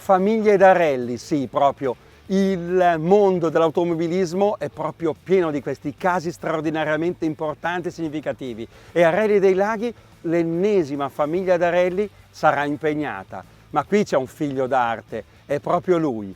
Famiglie da rally, sì, proprio. Il mondo dell'automobilismo è proprio pieno di questi casi straordinariamente importanti e significativi. E a Rally dei Laghi l'ennesima famiglia da rally sarà impegnata. Ma qui c'è un figlio d'arte, è proprio lui.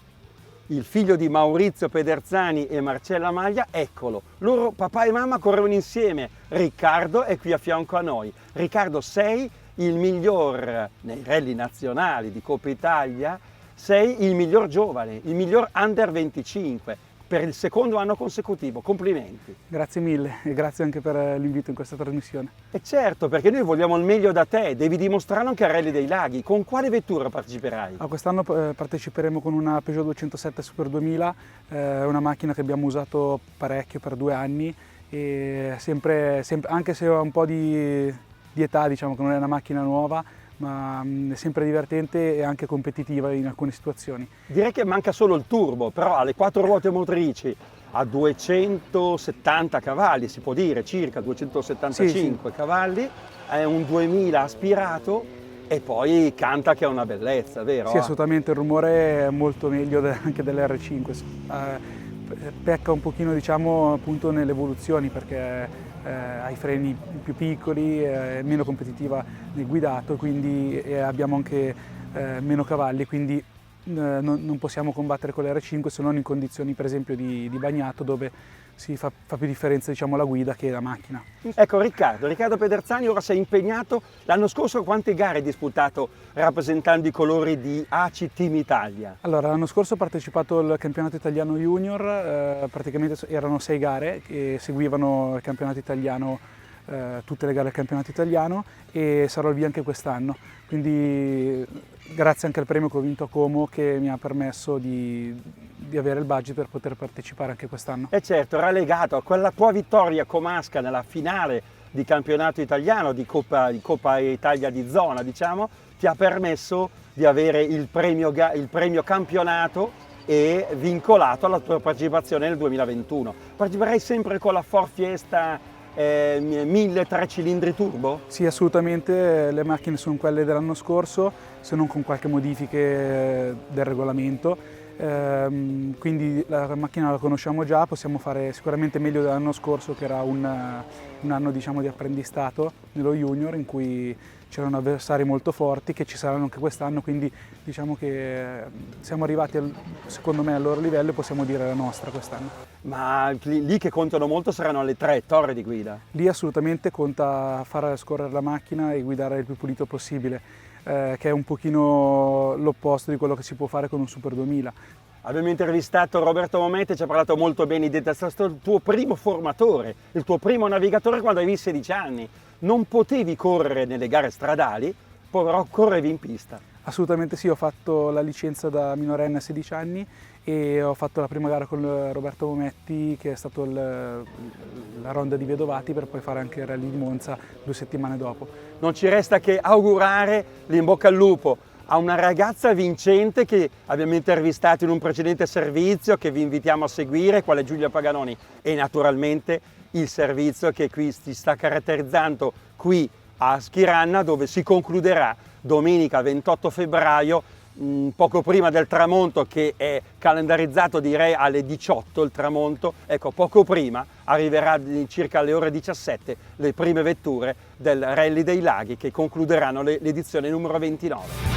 Il figlio di Maurizio Pederzani e Marcella Maglia, eccolo, loro papà e mamma correvano insieme, Riccardo è qui a fianco a noi. Riccardo, sei il miglior nei rally nazionali di Coppa Italia, sei il miglior giovane, il miglior under 25 per il secondo anno consecutivo, complimenti. Grazie mille e grazie anche per l'invito in questa trasmissione. E certo, perché noi vogliamo il meglio da te, devi dimostrarlo anche a Rally dei Laghi. Con quale vettura parteciperai? Quest'anno parteciperemo con una Peugeot 207 Super 2000, una macchina che abbiamo usato parecchio per 2 anni e sempre, anche se ho un po' di età, diciamo che non è una macchina nuova, ma è sempre divertente e anche competitiva in alcune situazioni. Direi che manca solo il turbo, però alle 4 ruote motrici a 270 cavalli, si può dire, circa 275 sì. Cavalli, è un 2000 aspirato e poi canta che è una bellezza, vero? Sì, assolutamente, il rumore è molto meglio anche dell'R5. Pecca un pochino, diciamo, appunto nelle evoluzioni perché ha i freni più piccoli, è meno competitiva nel guidato, quindi abbiamo anche meno cavalli, quindi non possiamo combattere con l'R5 se non in condizioni per esempio di bagnato dove si fa più differenza, diciamo, la guida che la macchina. Ecco Riccardo Pederzani, ora sei impegnato. L'anno scorso quante gare hai disputato rappresentando i colori di ACI Team Italia? Allora, l'anno scorso ho partecipato al campionato italiano junior, praticamente erano 6 gare che seguivano il campionato italiano, tutte le gare del campionato italiano, e sarò al via anche quest'anno. Quindi grazie anche al premio che ho vinto a Como che mi ha permesso di avere il budget per poter partecipare anche quest'anno. E certo, era legato a quella tua vittoria comasca nella finale di campionato italiano, di Coppa Italia di zona, diciamo, ti ha permesso di avere il premio campionato e vincolato alla tua partecipazione nel 2021. Parteciperai sempre con la Ford Fiesta 1000 3 cilindri turbo? Sì, assolutamente, le macchine sono quelle dell'anno scorso, se non con qualche modifiche del regolamento. Quindi la macchina la conosciamo già, possiamo fare sicuramente meglio dell'anno scorso che era un anno, diciamo, di apprendistato nello junior in cui c'erano avversari molto forti che ci saranno anche quest'anno, quindi diciamo che siamo arrivati secondo me al loro livello e possiamo dire la nostra quest'anno. Ma lì che contano molto saranno le traiettorie di guida? Lì assolutamente conta far scorrere la macchina e guidare il più pulito possibile, che è un pochino l'opposto di quello che si può fare con un Super 2000. Abbiamo intervistato Roberto Momete, ci ha parlato molto bene di te, è stato il tuo primo formatore, il tuo primo navigatore quando avevi 16 anni. Non potevi correre nelle gare stradali, però correvi in pista. Assolutamente sì, ho fatto la licenza da minorenne a 16 anni e ho fatto la prima gara con Roberto Mometti, che è stato la ronda di Vedovati, per poi fare anche il rally di Monza 2 settimane dopo. Non ci resta che augurare l'in bocca al lupo a una ragazza vincente che abbiamo intervistato in un precedente servizio che vi invitiamo a seguire, quale Giulia Paganoni, e naturalmente il servizio che qui si sta caratterizzando qui a Schiranna, dove si concluderà domenica 28 febbraio, poco prima del tramonto, che è calendarizzato direi alle 18 il tramonto. Ecco, poco prima arriverà circa alle ore 17 le prime vetture del Rally dei Laghi che concluderanno l'edizione numero 29.